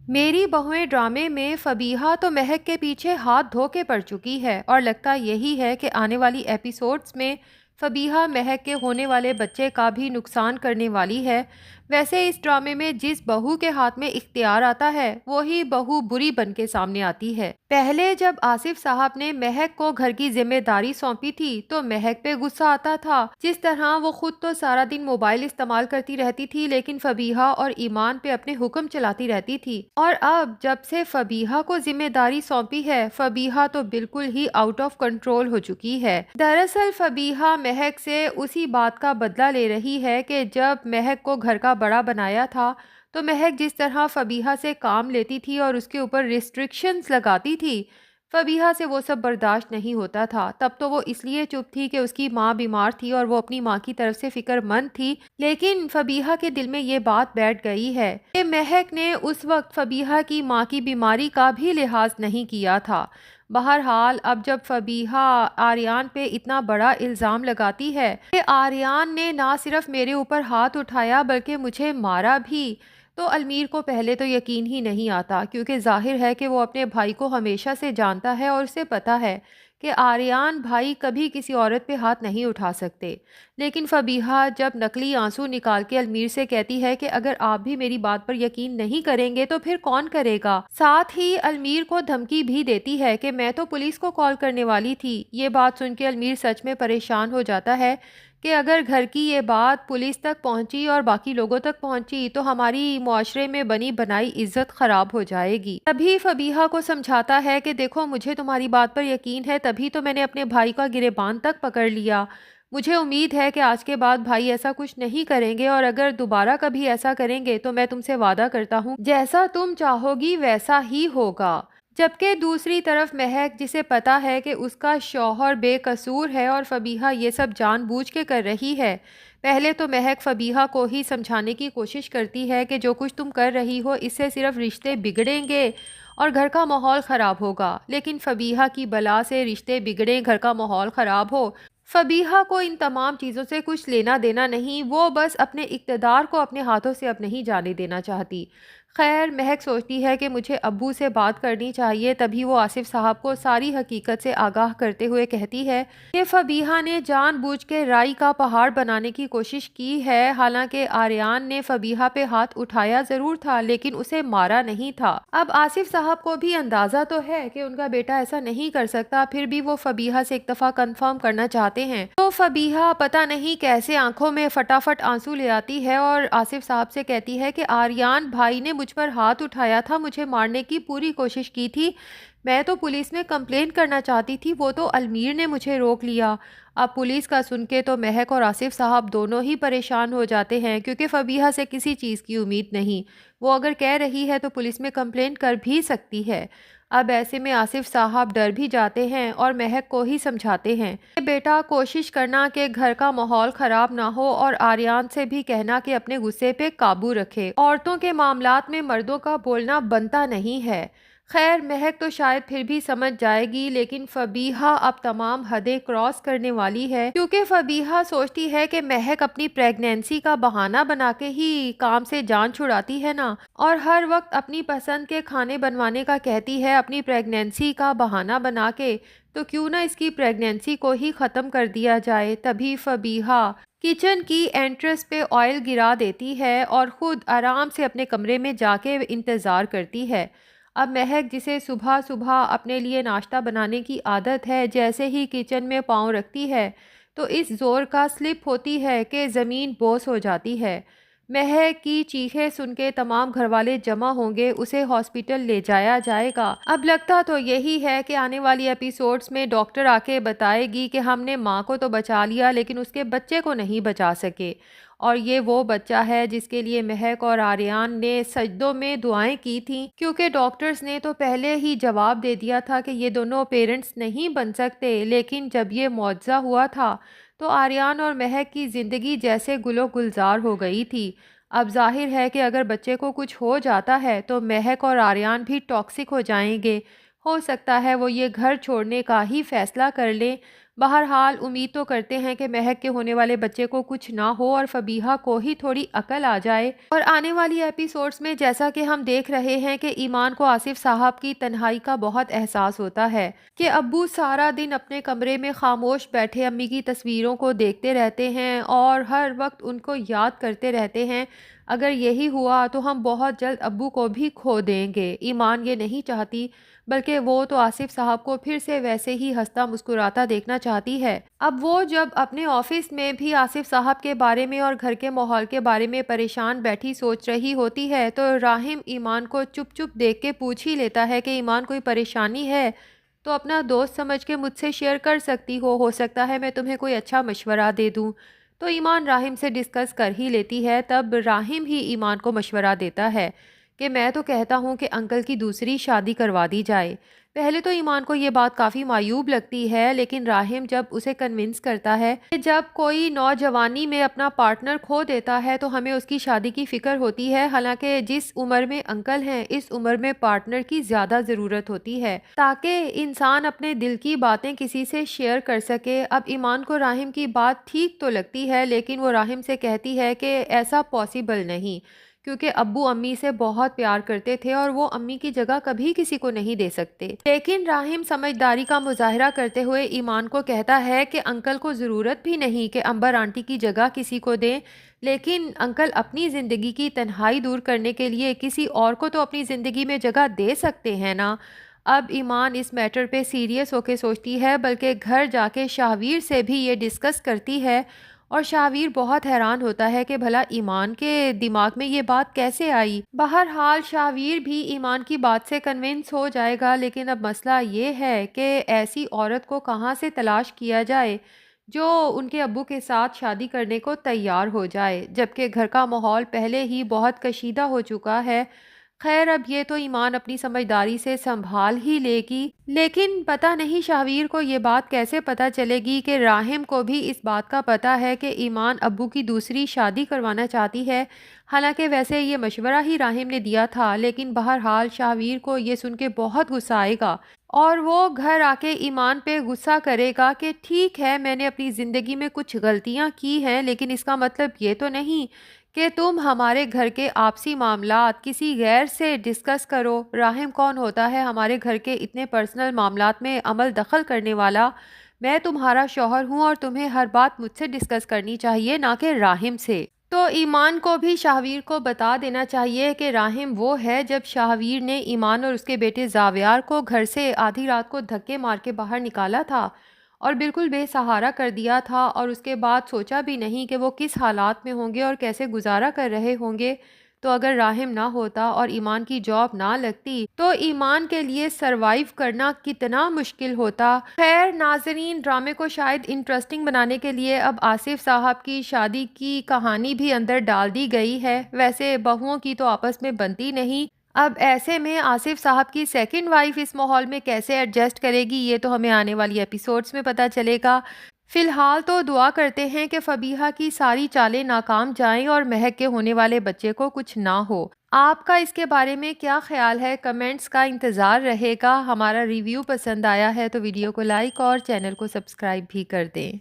میری بہویں ڈرامے میں فبیہہ تو مہک کے پیچھے ہاتھ دھو کے پڑ چکی ہے اور لگتا یہی ہے کہ آنے والی ایپیسوڈز میں فبیہہ مہک کے ہونے والے بچے کا بھی نقصان کرنے والی ہے۔ ویسے اس ڈرامے میں جس بہو کے ہاتھ میں اختیار آتا ہے وہی بہو بری بن کے سامنے آتی ہے۔ پہلے جب آصف صاحب نے مہک کو گھر کی ذمہ داری سونپی تھی تو مہک پہ غصہ آتا تھا، جس طرح وہ خود تو سارا دن موبائل استعمال کرتی رہتی تھی لیکن فبیہہ اور ایمان پہ اپنے حکم چلاتی رہتی تھی۔ اور اب جب سے فبیہہ کو ذمہ داری سونپی ہے فبیہہ تو بالکل ہی آؤٹ آف کنٹرول ہو چکی ہے۔ دراصل فبیہہ مہک سے اسی بات کا بدلہ لے رہی ہے کہ جب مہک کو گھر کا بڑا بنایا تھا تو مہک جس طرح فبیہہ سے کام لیتی تھی اور اس کے اوپر ریسٹرکشنز لگاتی تھی، فبیہہ سے وہ سب برداشت نہیں ہوتا تھا۔ تب تو وہ اس لیے چپ تھی کہ اس کی ماں بیمار تھی اور وہ اپنی ماں کی طرف سے فکر مند تھی، لیکن فبیہہ کے دل میں یہ بات بیٹھ گئی ہے کہ مہک نے اس وقت فبیہہ کی ماں کی بیماری کا بھی لحاظ نہیں کیا تھا۔ بہرحال اب جب فبیہہ آریان پہ اتنا بڑا الزام لگاتی ہے کہ آریان نے نہ صرف میرے اوپر ہاتھ اٹھایا بلکہ مجھے مارا بھی، تو المیر کو پہلے تو یقین ہی نہیں آتا، کیونکہ ظاہر ہے کہ وہ اپنے بھائی کو ہمیشہ سے جانتا ہے اور اسے پتا ہے کہ آریان بھائی کبھی کسی عورت پہ ہاتھ نہیں اٹھا سکتے۔ لیکن فبیہہ جب نقلی آنسو نکال کے المیر سے کہتی ہے کہ اگر آپ بھی میری بات پر یقین نہیں کریں گے تو پھر کون کرے گا، ساتھ ہی المیر کو دھمکی بھی دیتی ہے کہ میں تو پولیس کو کال کرنے والی تھی۔ یہ بات سن کے المیر سچ میں پریشان ہو جاتا ہے کہ اگر گھر کی یہ بات پولیس تک پہنچی اور باقی لوگوں تک پہنچی تو ہماری معاشرے میں بنی بنائی عزت خراب ہو جائے گی۔ تبھی فبیہہ کو سمجھاتا ہے کہ دیکھو مجھے تمہاری بات پر یقین ہے، تبھی تو میں نے اپنے بھائی کا گریبان تک پکڑ لیا۔ مجھے امید ہے کہ آج کے بعد بھائی ایسا کچھ نہیں کریں گے، اور اگر دوبارہ کبھی ایسا کریں گے تو میں تم سے وعدہ کرتا ہوں جیسا تم چاہو گی ویسا ہی ہوگا۔ جبکہ دوسری طرف مہک، جسے پتا ہے کہ اس کا شوہر بے قصور ہے اور فبیہہ یہ سب جان بوجھ کے کر رہی ہے، پہلے تو مہک فبیہہ کو ہی سمجھانے کی کوشش کرتی ہے کہ جو کچھ تم کر رہی ہو اس سے صرف رشتے بگڑیں گے اور گھر کا ماحول خراب ہوگا، لیکن فبیہہ کی بلا سے رشتے بگڑیں، گھر کا ماحول خراب ہو، فبیہہ کو ان تمام چیزوں سے کچھ لینا دینا نہیں، وہ بس اپنے اقتدار کو اپنے ہاتھوں سے اب نہیں جانے دینا چاہتی۔ خیر، مہک سوچتی ہے کہ مجھے ابو سے بات کرنی چاہیے، تبھی وہ آصف صاحب کو ساری حقیقت سے آگاہ کرتے ہوئے کہتی ہے کہ فبیہہ نے جان بوجھ کے رائی کا پہاڑ بنانے کی کوشش کی ہے، حالانکہ آریان نے فبیہہ پہ ہاتھ اٹھایا ضرور تھا لیکن اسے مارا نہیں تھا۔ اب آصف صاحب کو بھی اندازہ تو ہے کہ ان کا بیٹا ایسا نہیں کر سکتا، پھر بھی وہ فبیہہ سے ایک دفعہ کنفرم کرنا چاہتے ہیں، تو فبیہہ پتہ نہیں کیسے آنکھوں میں فٹافٹ آنسو لے آتی ہے اور آصف صاحب سے کہتی ہے کہ آریان بھائی نے مجھ پر ہاتھ اٹھایا تھا، مجھے مارنے کی پوری کوشش کی تھی، میں تو پولیس میں کمپلین کرنا چاہتی تھی، وہ تو المیر نے مجھے روک لیا۔ اب پولیس کا سن کے تو مہک اور آصف صاحب دونوں ہی پریشان ہو جاتے ہیں، کیونکہ فبیہہ سے کسی چیز کی امید نہیں، وہ اگر کہہ رہی ہے تو پولیس میں کمپلین کر بھی سکتی ہے۔ اب ایسے میں آصف صاحب ڈر بھی جاتے ہیں اور مہک کو ہی سمجھاتے ہیں کہ بیٹا کوشش کرنا کہ گھر کا ماحول خراب نہ ہو، اور آریان سے بھی کہنا کہ اپنے غصے پہ قابو رکھے، عورتوں کے معاملات میں مردوں کا بولنا بنتا نہیں ہے۔ خیر، مہک تو شاید پھر بھی سمجھ جائے گی، لیکن فبیہہ اب تمام حدیں کراس کرنے والی ہے، کیونکہ فبیہہ سوچتی ہے کہ مہک اپنی پریگنینسی کا بہانہ بنا کے ہی کام سے جان چھڑاتی ہے نا، اور ہر وقت اپنی پسند کے کھانے بنوانے کا کہتی ہے اپنی پریگنینسی کا بہانہ بنا کے، تو کیوں نہ اس کی پریگنینسی کو ہی ختم کر دیا جائے۔ تبھی فبیہہ کچن کی انٹریس پہ آئل گرا دیتی ہے اور خود آرام سے اپنے کمرے میں جا کے انتظار کرتی ہے۔ اب مہک، جسے صبح صبح اپنے لیے ناشتہ بنانے کی عادت ہے، جیسے ہی کچن میں پاؤں رکھتی ہے تو اس زور کا سلپ ہوتی ہے کہ زمین بوس ہو جاتی ہے۔ مہک کی چیخیں سن کے تمام گھر والے جمع ہوں گے، اسے ہاسپٹل لے جایا جائے گا۔ اب لگتا تو یہی ہے کہ آنے والی ایپیسوڈز میں ڈاکٹر آ کے بتائے گی کہ ہم نے ماں کو تو بچا لیا لیکن اس کے بچے کو نہیں بچا سکے، اور یہ وہ بچہ ہے جس کے لیے مہک اور آریان نے سجدوں میں دعائیں کی تھیں، کیونکہ ڈاکٹرز نے تو پہلے ہی جواب دے دیا تھا کہ یہ دونوں پیرنٹس نہیں بن سکتے، لیکن جب یہ معجزہ ہوا تھا تو آریان اور مہک کی زندگی جیسے گل و گلزار ہو گئی تھی۔ اب ظاہر ہے کہ اگر بچے کو کچھ ہو جاتا ہے تو مہک اور آریان بھی ٹاکسک ہو جائیں گے، ہو سکتا ہے وہ یہ گھر چھوڑنے کا ہی فیصلہ کر لیں۔ بہرحال امید تو کرتے ہیں کہ مہک کے ہونے والے بچے کو کچھ نہ ہو اور فبیہہ کو ہی تھوڑی عقل آ جائے۔ اور آنے والی ایپیسوڈز میں جیسا کہ ہم دیکھ رہے ہیں کہ ایمان کو آصف صاحب کی تنہائی کا بہت احساس ہوتا ہے کہ ابو سارا دن اپنے کمرے میں خاموش بیٹھے امی کی تصویروں کو دیکھتے رہتے ہیں اور ہر وقت ان کو یاد کرتے رہتے ہیں۔ اگر یہی ہوا تو ہم بہت جلد ابو کو بھی کھو دیں گے۔ ایمان یہ نہیں چاہتی، بلکہ وہ تو آصف صاحب کو پھر سے ویسے ہی ہنستا مسکراتا دیکھنا چاہتی ہے۔ اب وہ جب اپنے آفس میں بھی آصف صاحب کے بارے میں اور گھر کے ماحول کے بارے میں پریشان بیٹھی سوچ رہی ہوتی ہے تو راحم ایمان کو چپ چپ دیکھ کے پوچھ ہی لیتا ہے کہ ایمان کوئی پریشانی ہے تو اپنا دوست سمجھ کے مجھ سے شیئر کر سکتی ہو سکتا ہے میں تمہیں کوئی اچھا مشورہ دے دوں۔ تو ایمان راحم سے ڈسکس کر ہی لیتی ہے۔ تب راحم ہی ایمان کو مشورہ دیتا ہے کہ میں تو کہتا ہوں کہ انکل کی دوسری شادی کروا دی جائے۔ پہلے تو ایمان کو یہ بات کافی معیوب لگتی ہے، لیکن راحم جب اسے کنونس کرتا ہے کہ جب کوئی نوجوانی میں اپنا پارٹنر کھو دیتا ہے تو ہمیں اس کی شادی کی فکر ہوتی ہے، حالانکہ جس عمر میں انکل ہیں اس عمر میں پارٹنر کی زیادہ ضرورت ہوتی ہے تاکہ انسان اپنے دل کی باتیں کسی سے شیئر کر سکے۔ اب ایمان کو راحم کی بات ٹھیک تو لگتی ہے، لیکن وہ راحم سے کہتی ہے کہ ایسا پاسبل نہیں، کیونکہ ابو امی سے بہت پیار کرتے تھے اور وہ امی کی جگہ کبھی کسی کو نہیں دے سکتے۔ لیکن راحم سمجھداری کا مظاہرہ کرتے ہوئے ایمان کو کہتا ہے کہ انکل کو ضرورت بھی نہیں کہ امبر آنٹی کی جگہ کسی کو دیں، لیکن انکل اپنی زندگی کی تنہائی دور کرنے کے لیے کسی اور کو تو اپنی زندگی میں جگہ دے سکتے ہیں نا۔ اب ایمان اس میٹر پہ سیریس ہو کے سوچتی ہے، بلکہ گھر جا کے شاہویر سے بھی یہ ڈسکس کرتی ہے اور شاہویر بہت حیران ہوتا ہے کہ بھلا ایمان کے دماغ میں یہ بات کیسے آئی۔ بہرحال شاہویر بھی ایمان کی بات سے کنونس ہو جائے گا، لیکن اب مسئلہ یہ ہے کہ ایسی عورت کو کہاں سے تلاش کیا جائے جو ان کے ابو کے ساتھ شادی کرنے کو تیار ہو جائے، جبکہ گھر کا ماحول پہلے ہی بہت کشیدہ ہو چکا ہے۔ خیر اب یہ تو ایمان اپنی سمجھداری سے سنبھال ہی لے گی، لیکن پتہ نہیں شاہویر کو یہ بات کیسے پتہ چلے گی کہ راحم کو بھی اس بات کا پتہ ہے کہ ایمان ابو کی دوسری شادی کروانا چاہتی ہے، حالانکہ ویسے یہ مشورہ ہی راحم نے دیا تھا۔ لیکن بہرحال شاہویر کو یہ سن کے بہت غصہ آئے گا اور وہ گھر آ کے ایمان پہ غصہ کرے گا کہ ٹھیک ہے میں نے اپنی زندگی میں کچھ غلطیاں کی ہیں، لیکن اس کا مطلب یہ تو نہیں کہ تم ہمارے گھر کے آپسی معاملات کسی غیر سے ڈسکس کرو۔ راحم کون ہوتا ہے ہمارے گھر کے اتنے پرسنل معاملات میں عمل دخل کرنے والا؟ میں تمہارا شوہر ہوں اور تمہیں ہر بات مجھ سے ڈسکس کرنی چاہیے، نہ کہ راحم سے۔ تو ایمان کو بھی شاہویر کو بتا دینا چاہیے کہ راحم وہ ہے جب شاہویر نے ایمان اور اس کے بیٹے زاویار کو گھر سے آدھی رات کو دھکے مار کے باہر نکالا تھا اور بالکل بے سہارا کر دیا تھا، اور اس کے بعد سوچا بھی نہیں کہ وہ کس حالات میں ہوں گے اور کیسے گزارا کر رہے ہوں گے۔ تو اگر راحم نہ ہوتا اور ایمان کی جاب نہ لگتی تو ایمان کے لیے سروائیو کرنا کتنا مشکل ہوتا۔ خیر ناظرین، ڈرامے کو شاید انٹرسٹنگ بنانے کے لیے اب آصف صاحب کی شادی کی کہانی بھی اندر ڈال دی گئی ہے۔ ویسے بہوؤں کی تو آپس میں بنتی نہیں، اب ایسے میں آصف صاحب کی سیکنڈ وائف اس ماحول میں کیسے ایڈجسٹ کرے گی یہ تو ہمیں آنے والی ایپیسوڈز میں پتہ چلے گا۔ فی الحال تو دعا کرتے ہیں کہ فبیہہ کی ساری چالیں ناکام جائیں اور مہک کے ہونے والے بچے کو کچھ نہ ہو۔ آپ کا اس کے بارے میں کیا خیال ہے؟ کمنٹس کا انتظار رہے گا۔ ہمارا ریویو پسند آیا ہے تو ویڈیو کو لائک اور چینل کو سبسکرائب بھی کر دیں۔